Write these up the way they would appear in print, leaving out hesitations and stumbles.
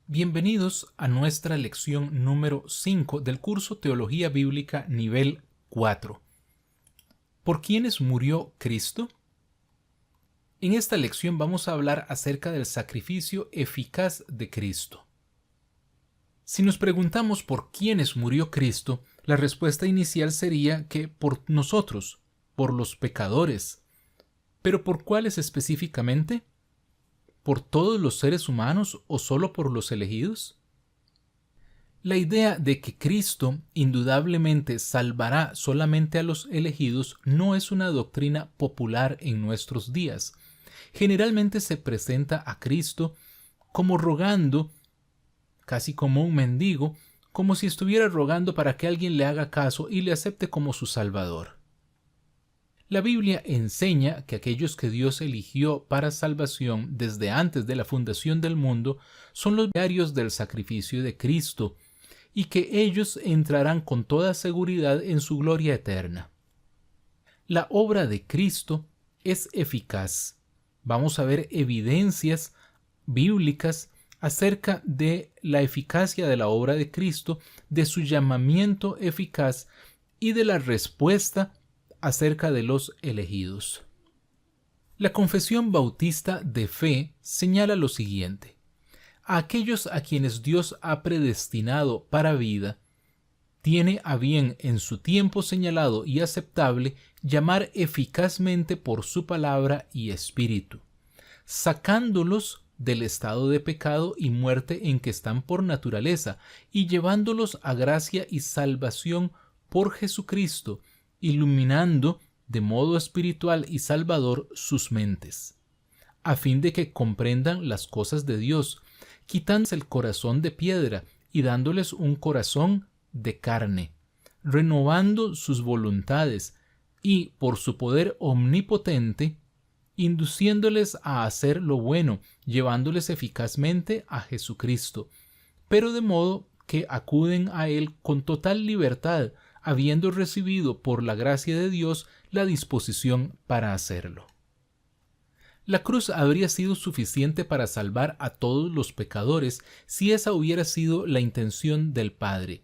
Bienvenidos a nuestra lección número 5 del curso Teología Bíblica nivel 4. ¿Por quiénes murió Cristo? En esta lección vamos a hablar acerca del sacrificio eficaz de Cristo. Si nos preguntamos por quiénes murió Cristo, la respuesta inicial sería que por nosotros, por los pecadores. ¿Pero por cuáles específicamente? ¿Por todos los seres humanos o solo por los elegidos? La idea de que Cristo indudablemente salvará solamente a los elegidos no es una doctrina popular en nuestros días. Generalmente se presenta a Cristo como rogando, casi como un mendigo, como si estuviera rogando para que alguien le haga caso y le acepte como su Salvador. La Biblia enseña que aquellos que Dios eligió para salvación desde antes de la fundación del mundo son los beneficiarios del sacrificio de Cristo y que ellos entrarán con toda seguridad en su gloria eterna. La obra de Cristo es eficaz. Vamos a ver evidencias bíblicas acerca de la eficacia de la obra de Cristo, de su llamamiento eficaz y de la respuesta acerca de los elegidos. La Confesión Bautista de Fe señala lo siguiente: a aquellos a quienes Dios ha predestinado para vida, tiene a bien en su tiempo señalado y aceptable llamar eficazmente por su palabra y espíritu, sacándolos del estado de pecado y muerte en que están por naturaleza y llevándolos a gracia y salvación por Jesucristo, iluminando de modo espiritual y salvador sus mentes, a fin de que comprendan las cosas de Dios, quitándose el corazón de piedra y dándoles un corazón de carne, renovando sus voluntades y, por su poder omnipotente, induciéndoles a hacer lo bueno, llevándoles eficazmente a Jesucristo, pero de modo que acuden a Él con total libertad, habiendo recibido por la gracia de Dios la disposición para hacerlo. La cruz habría sido suficiente para salvar a todos los pecadores si esa hubiera sido la intención del Padre.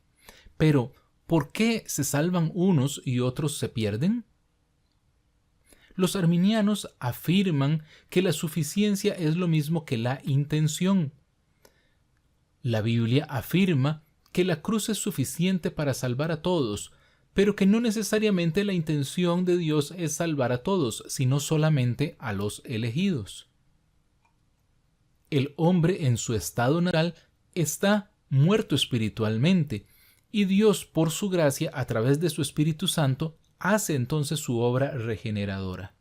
Pero, ¿por qué se salvan unos y otros se pierden? Los arminianos afirman que la suficiencia es lo mismo que la intención. La Biblia afirma que la cruz es suficiente para salvar a todos, pero que no necesariamente la intención de Dios es salvar a todos, sino solamente a los elegidos. El hombre en su estado natural está muerto espiritualmente, y Dios, por su gracia, a través de su Espíritu Santo, hace entonces su obra regeneradora.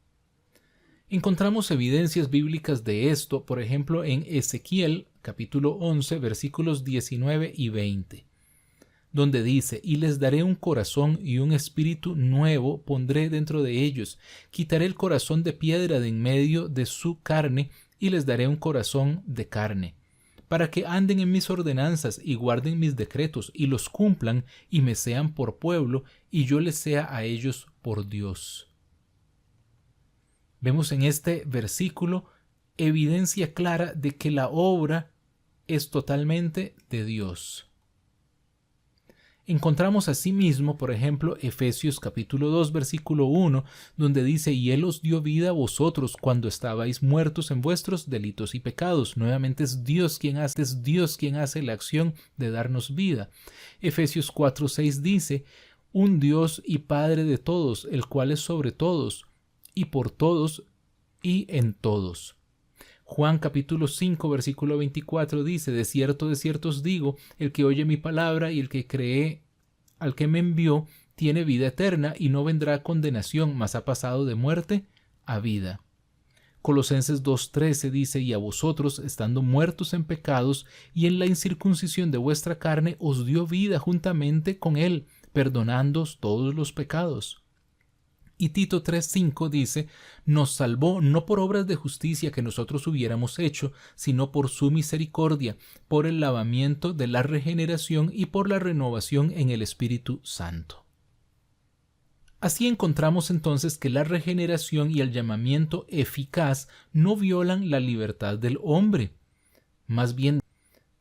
Encontramos evidencias bíblicas de esto, por ejemplo, en Ezequiel, capítulo 11, versículos 19 y 20. Donde dice: y les daré un corazón y un espíritu nuevo pondré dentro de ellos, quitaré el corazón de piedra de en medio de su carne y les daré un corazón de carne, para que anden en mis ordenanzas y guarden mis decretos y los cumplan y me sean por pueblo y yo les sea a ellos por Dios. Vemos en este versículo evidencia clara de que la obra es totalmente de Dios. Encontramos asimismo, por ejemplo, Efesios capítulo 2, versículo 1, donde dice: y Él os dio vida a vosotros cuando estabais muertos en vuestros delitos y pecados. Nuevamente es Dios quien hace la acción de darnos vida. Efesios 4, 6 dice: un Dios y Padre de todos, el cual es sobre todos, y por todos, y en todos. Juan capítulo 5 versículo 24 dice: de cierto os digo, el que oye mi palabra y el que cree al que me envió, tiene vida eterna y no vendrá a condenación, mas ha pasado de muerte a vida. Colosenses 2:13 dice: y a vosotros, estando muertos en pecados y en la incircuncisión de vuestra carne, os dio vida juntamente con él, perdonándoos todos los pecados. Y Tito 3:5 dice: nos salvó no por obras de justicia que nosotros hubiéramos hecho, sino por su misericordia, por el lavamiento de la regeneración y por la renovación en el Espíritu Santo. Así encontramos entonces que la regeneración y el llamamiento eficaz no violan la libertad del hombre. Más bien,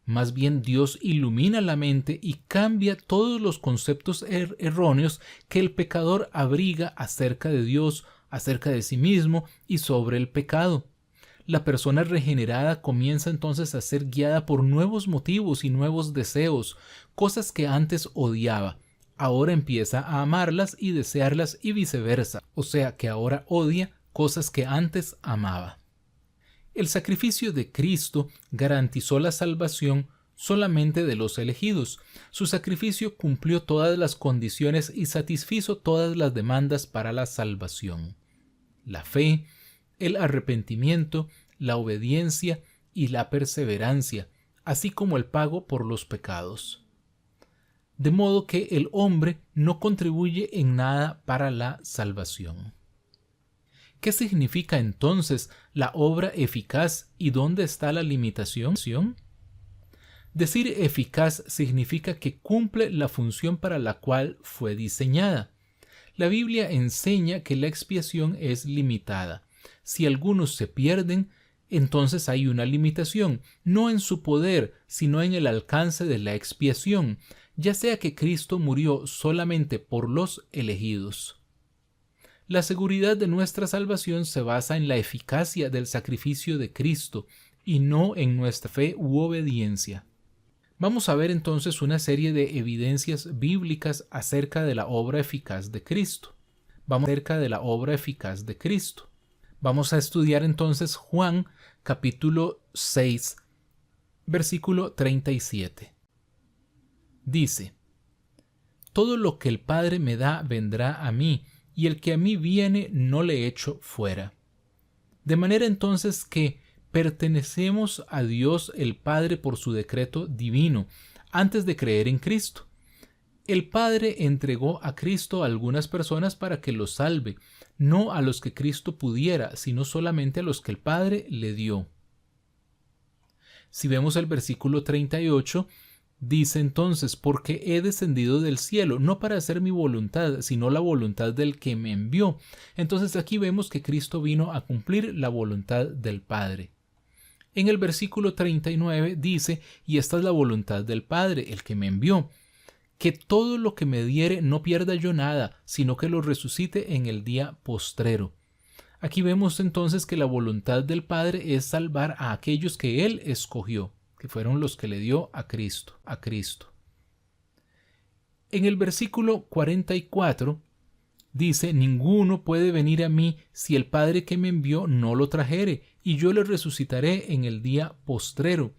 Más bien Dios ilumina la mente y cambia todos los conceptos erróneos que el pecador abriga acerca de Dios, acerca de sí mismo y sobre el pecado. La persona regenerada comienza entonces a ser guiada por nuevos motivos y nuevos deseos, cosas que antes odiaba. Ahora empieza a amarlas y desearlas y viceversa, o sea que ahora odia cosas que antes amaba. El sacrificio de Cristo garantizó la salvación solamente de los elegidos. Su sacrificio cumplió todas las condiciones y satisfizo todas las demandas para la salvación. La fe, el arrepentimiento, la obediencia y la perseverancia, así como el pago por los pecados. De modo que el hombre no contribuye en nada para la salvación. ¿Qué significa entonces la obra eficaz y dónde está la limitación? Decir eficaz significa que cumple la función para la cual fue diseñada. La Biblia enseña que la expiación es limitada. Si algunos se pierden, entonces hay una limitación, no en su poder, sino en el alcance de la expiación, ya sea que Cristo murió solamente por los elegidos. La seguridad de nuestra salvación se basa en la eficacia del sacrificio de Cristo y no en nuestra fe u obediencia. Vamos a ver entonces una serie de evidencias bíblicas acerca de la obra eficaz de Cristo. Vamos a estudiar entonces Juan capítulo 6, versículo 37. Dice: Todo lo que el Padre me da vendrá a mí, y el que a mí viene no le echo fuera. De manera entonces que pertenecemos a Dios el Padre por su decreto divino, antes de creer en Cristo. El Padre entregó a Cristo a algunas personas para que los salve, no a los que Cristo pudiera, sino solamente a los que el Padre le dio. Si vemos el versículo 38, dice entonces: porque he descendido del cielo, no para hacer mi voluntad, sino la voluntad del que me envió. Entonces aquí vemos que Cristo vino a cumplir la voluntad del Padre. En el versículo 39 dice: y esta es la voluntad del Padre, el que me envió, que todo lo que me diere no pierda yo nada, sino que lo resucite en el día postrero. Aquí vemos entonces que la voluntad del Padre es salvar a aquellos que Él escogió, que fueron los que le dio a Cristo. En el versículo 44 dice: ninguno puede venir a mí si el Padre que me envió no lo trajere, y yo le resucitaré en el día postrero.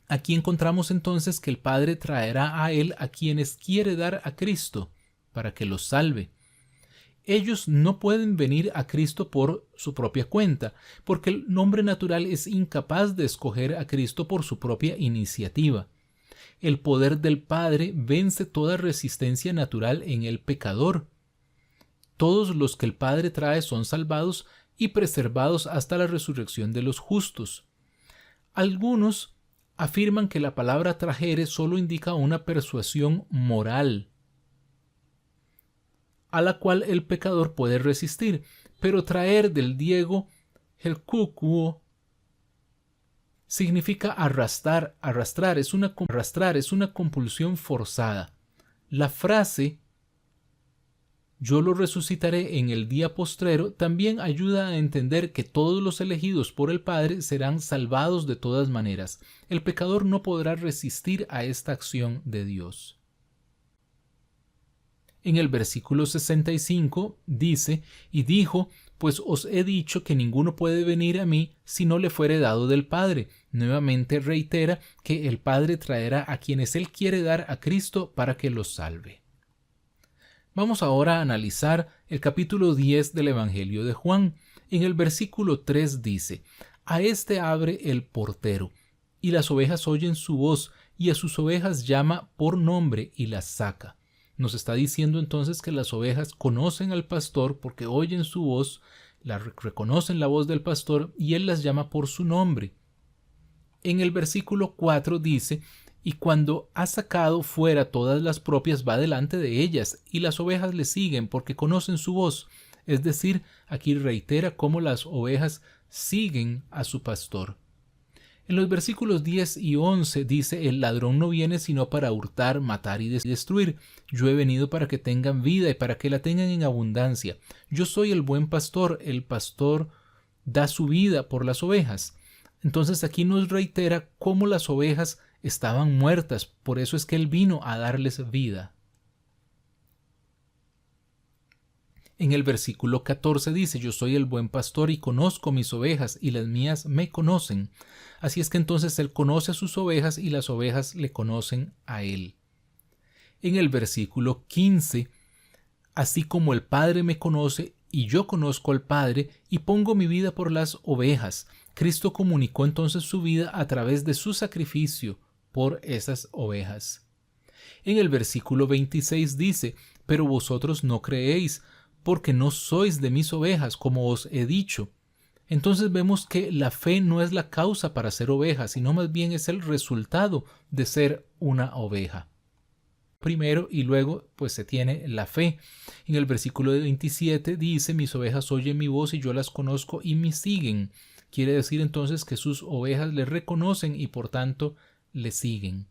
Aquí encontramos entonces que el Padre traerá a Él a quienes quiere dar a Cristo, para que los salve. Ellos no pueden venir a Cristo por su propia cuenta, porque el hombre natural es incapaz de escoger a Cristo por su propia iniciativa. El poder del Padre vence toda resistencia natural en el pecador. Todos los que el Padre trae son salvados y preservados hasta la resurrección de los justos. Algunos afirman que la palabra trajere solo indica una persuasión moral, a la cual el pecador puede resistir, pero traer del griego helkukuo significa arrastrar, es una compulsión forzada. La frase yo lo resucitaré en el día postrero también ayuda a entender que todos los elegidos por el Padre serán salvados de todas maneras. El pecador no podrá resistir a esta acción de Dios. En el versículo 65 dice: y dijo: pues os he dicho que ninguno puede venir a mí si no le fuere dado del Padre. Nuevamente reitera que el Padre traerá a quienes Él quiere dar a Cristo para que los salve. Vamos ahora a analizar el capítulo 10 del Evangelio de Juan. En el versículo 3 dice: a este abre el portero, y las ovejas oyen su voz, y a sus ovejas llama por nombre y las saca. Nos está diciendo entonces que las ovejas conocen al pastor porque oyen su voz, reconocen la voz del pastor y él las llama por su nombre. En el versículo 4 dice: y cuando ha sacado fuera todas las propias va delante de ellas, y las ovejas le siguen porque conocen su voz. Es decir, aquí reitera cómo las ovejas siguen a su pastor. En los versículos 10 y 11 dice: el ladrón no viene sino para hurtar, matar y destruir. Yo he venido para que tengan vida y para que la tengan en abundancia. Yo soy el buen pastor, el pastor da su vida por las ovejas. Entonces aquí nos reitera cómo las ovejas estaban muertas, por eso es que Él vino a darles vida. En el versículo 14 dice: yo soy el buen pastor y conozco mis ovejas y las mías me conocen. Así es que entonces Él conoce a sus ovejas y las ovejas le conocen a Él. En el versículo 15: así como el Padre me conoce y yo conozco al Padre y pongo mi vida por las ovejas. Cristo comunicó entonces su vida a través de su sacrificio por esas ovejas. En el versículo 26 dice: pero vosotros no creéis, porque no sois de mis ovejas, como os he dicho. Entonces vemos que la fe no es la causa para ser oveja, sino más bien es el resultado de ser una oveja. Primero y luego pues se tiene la fe. En el versículo 27 dice: mis ovejas oyen mi voz y yo las conozco y me siguen. Quiere decir entonces que sus ovejas le reconocen y por tanto le siguen.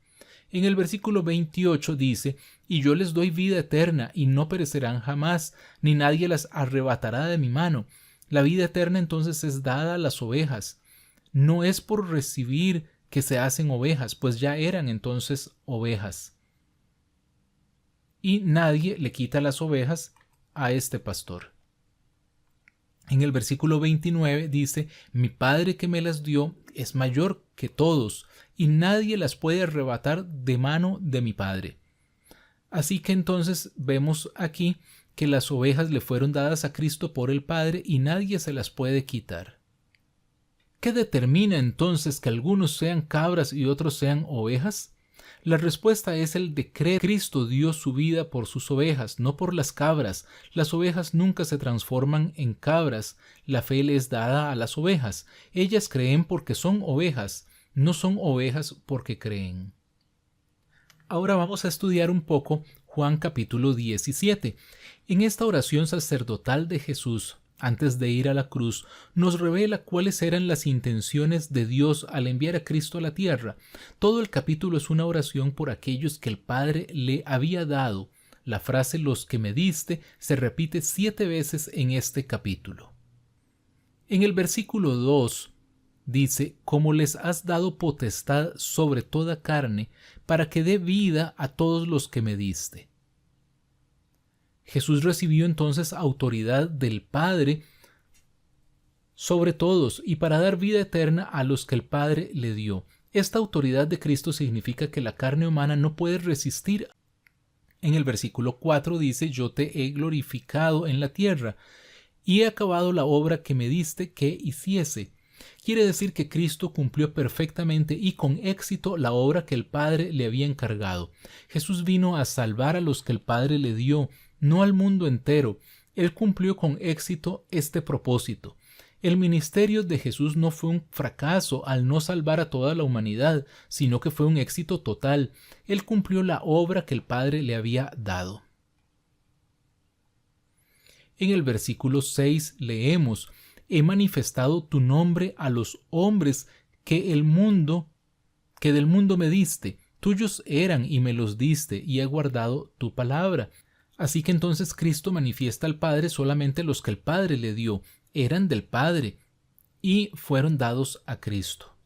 En el versículo 28 dice: y yo les doy vida eterna y no perecerán jamás, ni nadie las arrebatará de mi mano. La vida eterna entonces es dada a las ovejas. No es por recibir que se hacen ovejas, pues ya eran entonces ovejas. Y nadie le quita las ovejas a este pastor. En el versículo 29 dice: mi Padre que me las dio es mayor que todos, y nadie las puede arrebatar de mano de mi Padre. Así que entonces vemos aquí que las ovejas le fueron dadas a Cristo por el Padre y nadie se las puede quitar. ¿Qué determina entonces que algunos sean cabras y otros sean ovejas? La respuesta es el decreto. Cristo dio su vida por sus ovejas, no por las cabras. Las ovejas nunca se transforman en cabras. La fe les es dada a las ovejas. Ellas creen porque son ovejas, no son ovejas porque creen. Ahora vamos a estudiar un poco Juan capítulo 17. En esta oración sacerdotal de Jesús, antes de ir a la cruz, nos revela cuáles eran las intenciones de Dios al enviar a Cristo a la tierra. Todo el capítulo es una oración por aquellos que el Padre le había dado. La frase «los que me diste» se repite 7 veces en este capítulo. En el versículo 2 dice: «como les has dado potestad sobre toda carne, para que dé vida a todos los que me diste». Jesús recibió entonces autoridad del Padre sobre todos y para dar vida eterna a los que el Padre le dio. Esta autoridad de Cristo significa que la carne humana no puede resistir. En el versículo 4 dice: «yo te he glorificado en la tierra y he acabado la obra que me diste que hiciese». Quiere decir que Cristo cumplió perfectamente y con éxito la obra que el Padre le había encargado. Jesús vino a salvar a los que el Padre le dio, no al mundo entero. Él cumplió con éxito este propósito. El ministerio de Jesús no fue un fracaso al no salvar a toda la humanidad, sino que fue un éxito total. Él cumplió la obra que el Padre le había dado. En el versículo 6 leemos: «he manifestado tu nombre a los hombres que del mundo me diste. Tuyos eran y me los diste, y he guardado tu palabra». Así que entonces Cristo manifiesta al Padre solamente los que el Padre le dio, eran del Padre y fueron dados a Cristo.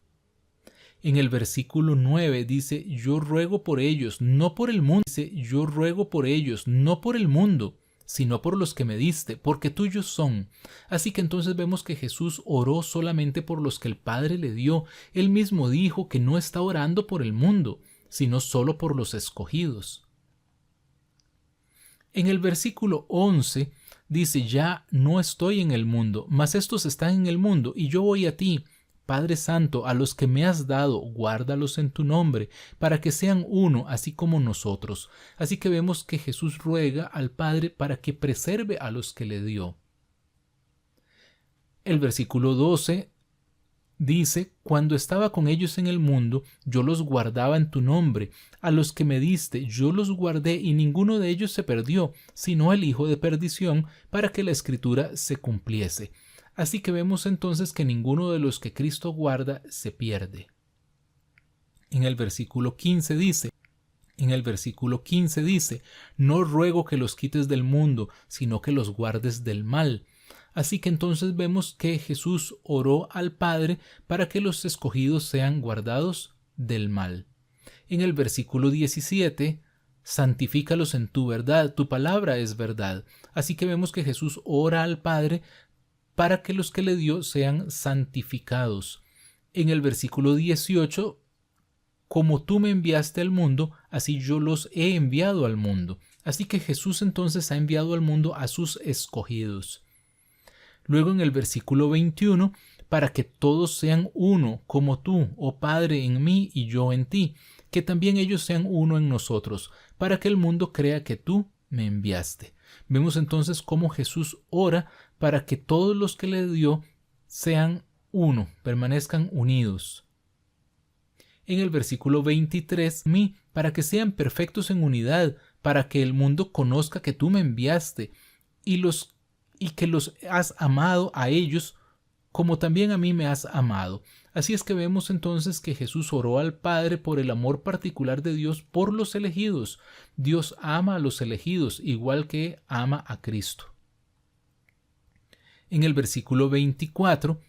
En el versículo 9 dice: «yo ruego por ellos, no por el mundo». Dice: «yo ruego por ellos, no por el mundo, sino por los que me diste, porque tuyos son». Así que entonces vemos que Jesús oró solamente por los que el Padre le dio. Él mismo dijo que no está orando por el mundo, sino solo por los escogidos. En el versículo 11 dice: «ya no estoy en el mundo, mas estos están en el mundo, y yo voy a ti. Padre Santo, a los que me has dado, guárdalos en tu nombre, para que sean uno, así como nosotros». Así que vemos que Jesús ruega al Padre para que preserve a los que le dio. El versículo 12 dice: «cuando estaba con ellos en el mundo, yo los guardaba en tu nombre. A los que me diste, yo los guardé, y ninguno de ellos se perdió, sino el hijo de perdición, para que la Escritura se cumpliese». Así que vemos entonces que ninguno de los que Cristo guarda se pierde. En el versículo 15 dice, no ruego que los quites del mundo, sino que los guardes del mal. Así que entonces vemos que Jesús oró al Padre para que los escogidos sean guardados del mal. En el versículo 17, santifícalos en tu verdad, tu palabra es verdad. Así que vemos que Jesús ora al Padre para que los que le dio sean santificados. En el versículo 18, como tú me enviaste al mundo, así yo los he enviado al mundo. Así que Jesús entonces ha enviado al mundo a sus escogidos. Luego en el versículo 21, para que todos sean uno, como tú, oh Padre, en mí y yo en ti, que también ellos sean uno en nosotros, para que el mundo crea que tú me enviaste. Vemos entonces cómo Jesús ora para que todos los que le dio sean uno, permanezcan unidos. En el versículo 23, para que sean perfectos en unidad, para que el mundo conozca que tú me enviaste y que los has amado a ellos como también a mí me has amado. Así es que vemos entonces que Jesús oró al Padre por el amor particular de Dios por los elegidos. Dios ama a los elegidos igual que ama a Cristo. En el versículo 24,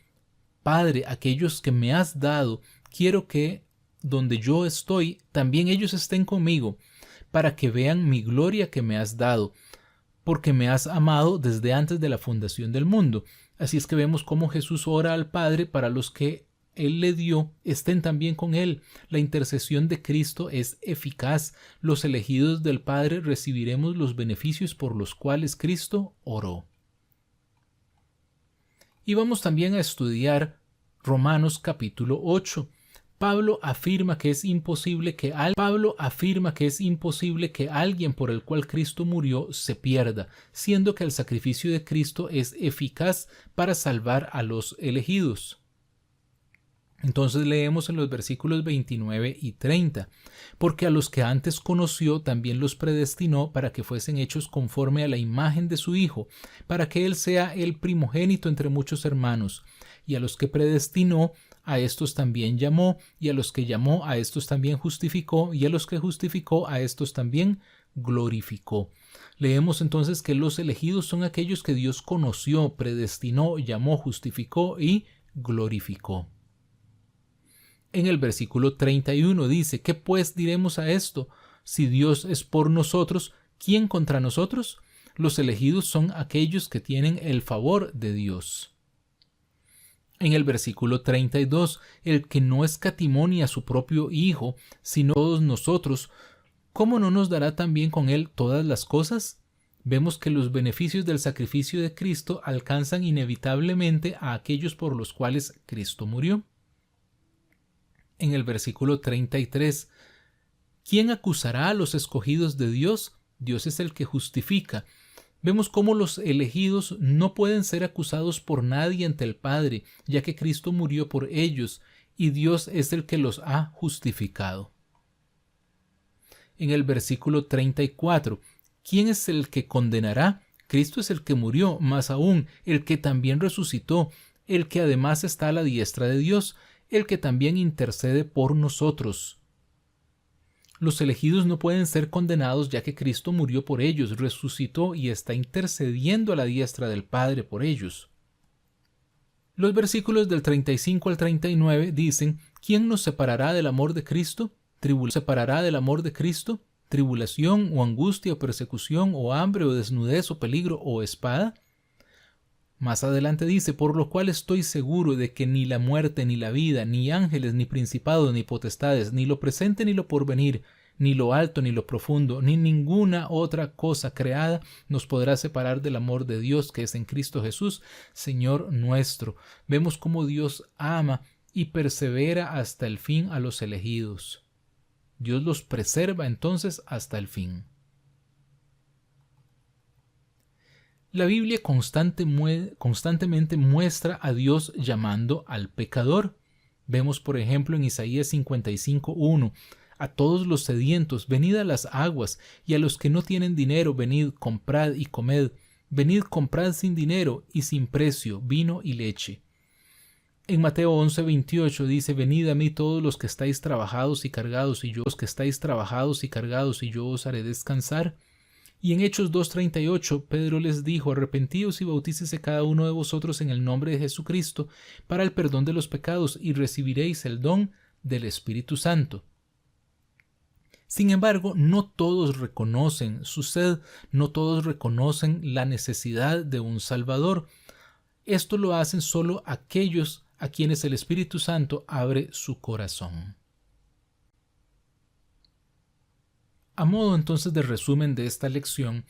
Padre, aquellos que me has dado, quiero que donde yo estoy, también ellos estén conmigo, para que vean mi gloria que me has dado, porque me has amado desde antes de la fundación del mundo. Así es que vemos cómo Jesús ora al Padre para los que Él le dio estén también con Él. La intercesión de Cristo es eficaz. Los elegidos del Padre recibiremos los beneficios por los cuales Cristo oró. Y vamos también a estudiar Romanos capítulo 8. Pablo afirma que es imposible que alguien por el cual Cristo murió se pierda, siendo que el sacrificio de Cristo es eficaz para salvar a los elegidos. Entonces leemos en los versículos 29 y 30, porque a los que antes conoció también los predestinó para que fuesen hechos conforme a la imagen de su Hijo, para que Él sea el primogénito entre muchos hermanos, y a los que predestinó, a estos también llamó, y a los que llamó, a estos también justificó, y a los que justificó, a estos también glorificó. Leemos entonces que los elegidos son aquellos que Dios conoció, predestinó, llamó, justificó y glorificó. En el versículo 31 dice, ¿qué pues diremos a esto? Si Dios es por nosotros, ¿quién contra nosotros? Los elegidos son aquellos que tienen el favor de Dios. En el versículo 32, el que no escatimó ni a su propio Hijo, sino a todos nosotros, ¿cómo no nos dará también con Él todas las cosas? Vemos que los beneficios del sacrificio de Cristo alcanzan inevitablemente a aquellos por los cuales Cristo murió. En el versículo 33, ¿quién acusará a los escogidos de Dios? Dios es el que justifica. Vemos cómo los elegidos no pueden ser acusados por nadie ante el Padre, ya que Cristo murió por ellos y Dios es el que los ha justificado. En el versículo 34, ¿quién es el que condenará? Cristo es el que murió, más aún, el que también resucitó, el que además está a la diestra de Dios, el que también intercede por nosotros. Los elegidos no pueden ser condenados ya que Cristo murió por ellos, resucitó y está intercediendo a la diestra del Padre por ellos. Los versículos del 35 al 39 dicen, ¿quién nos separará del amor de Cristo? ¿Separará del amor de Cristo? ¿Tribulación o angustia o persecución o hambre o desnudez o peligro o espada? Más adelante dice, por lo cual estoy seguro de que ni la muerte, ni la vida, ni ángeles, ni principados, ni potestades, ni lo presente, ni lo porvenir, ni lo alto, ni lo profundo, ni ninguna otra cosa creada nos podrá separar del amor de Dios que es en Cristo Jesús, Señor nuestro. Vemos cómo Dios ama y persevera hasta el fin a los elegidos. Dios los preserva entonces hasta el fin. La Biblia constantemente muestra a Dios llamando al pecador. Vemos, por ejemplo, en Isaías 55:1, a todos los sedientos, venid a las aguas, y a los que no tienen dinero, venid, comprad y comed. Venid, comprad sin dinero y sin precio vino y leche. En Mateo 11:28 dice: venid a mí todos los que estáis trabajados y cargados, y yo os haré descansar. Y en Hechos 2:38 Pedro les dijo: arrepentíos y bautícese cada uno de vosotros en el nombre de Jesucristo para el perdón de los pecados, y recibiréis el don del Espíritu Santo. Sin embargo, no todos reconocen su sed, no todos reconocen la necesidad de un Salvador. Esto lo hacen solo aquellos a quienes el Espíritu Santo abre su corazón. A modo entonces de resumen de esta lección,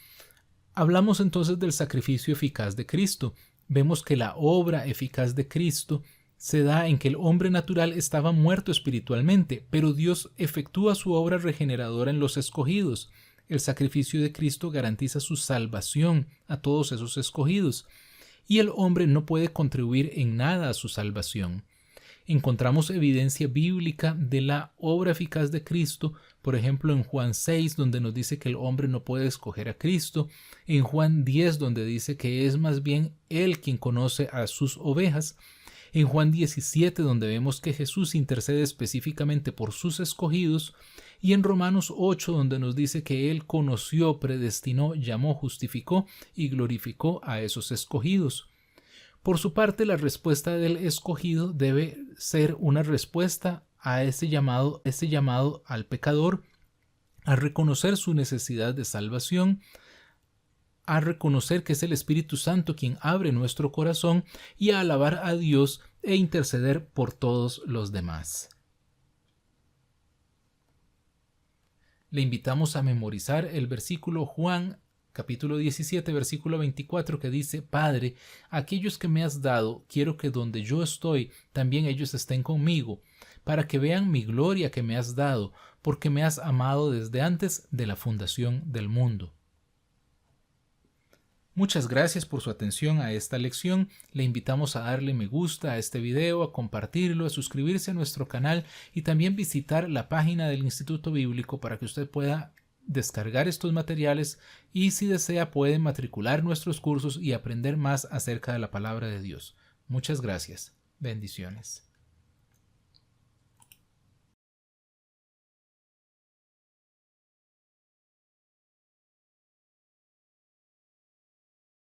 hablamos entonces del sacrificio eficaz de Cristo. Vemos que la obra eficaz de Cristo se da en que el hombre natural estaba muerto espiritualmente, pero Dios efectúa su obra regeneradora en los escogidos. El sacrificio de Cristo garantiza su salvación a todos esos escogidos, y el hombre no puede contribuir en nada a su salvación. Encontramos evidencia bíblica de la obra eficaz de Cristo, por ejemplo en Juan 6, donde nos dice que el hombre no puede escoger a Cristo, en Juan 10, donde dice que es más bien Él quien conoce a sus ovejas, en Juan 17, donde vemos que Jesús intercede específicamente por sus escogidos, y en Romanos 8, donde nos dice que Él conoció, predestinó, llamó, justificó y glorificó a esos escogidos. Por su parte, la respuesta del escogido debe ser una respuesta a ese llamado al pecador, a reconocer su necesidad de salvación, a reconocer que es el Espíritu Santo quien abre nuestro corazón y a alabar a Dios e interceder por todos los demás. Le invitamos a memorizar el versículo Juan capítulo 17, versículo 24, que dice: Padre, aquellos que me has dado, quiero que donde yo estoy, también ellos estén conmigo, para que vean mi gloria que me has dado, porque me has amado desde antes de la fundación del mundo. Muchas gracias por su atención a esta lección. Le invitamos a darle me gusta a este video, a compartirlo, a suscribirse a nuestro canal y también visitar la página del Instituto Bíblico para que usted pueda descargar estos materiales y, si desea, puede matricular nuestros cursos y aprender más acerca de la palabra de Dios. Muchas gracias. Bendiciones.